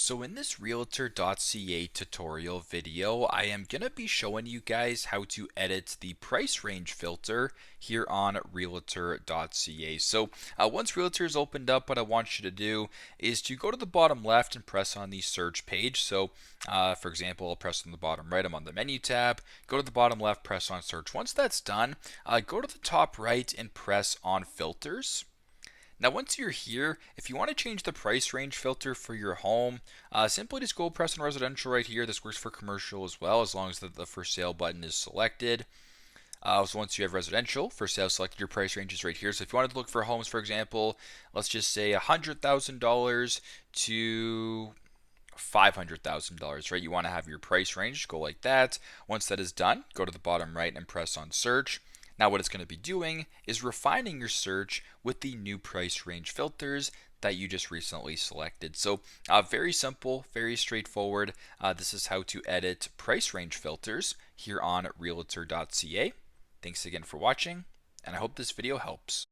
So in this Realtor.ca tutorial video, I am going to be showing you guys how to edit the price range filter here on Realtor.ca. So once Realtor is opened up, what I want you to do is to go to the bottom left and press on the search page. So for example, I'll press on the bottom right, I'm on the menu tab, go to the bottom left, press on search. Once that's done, go to the top right and press on filters. Now, once you're here, if you want to change the price range filter for your home, simply just go press on residential right here. This works for commercial as well, as long as the for sale button is selected. So once you have residential for sale selected, your price range is right here. So if you wanted to look for homes, for example, let's just say $100,000 to $500,000, right? You want to have your price range go like that. Once that is done, go to the bottom right and press on search. Now what it's going to be doing is refining your search with the new price range filters that you just recently selected. So very simple, very straightforward. This is how to edit price range filters here on Realtor.ca. Thanks again for watching, and I hope this video helps.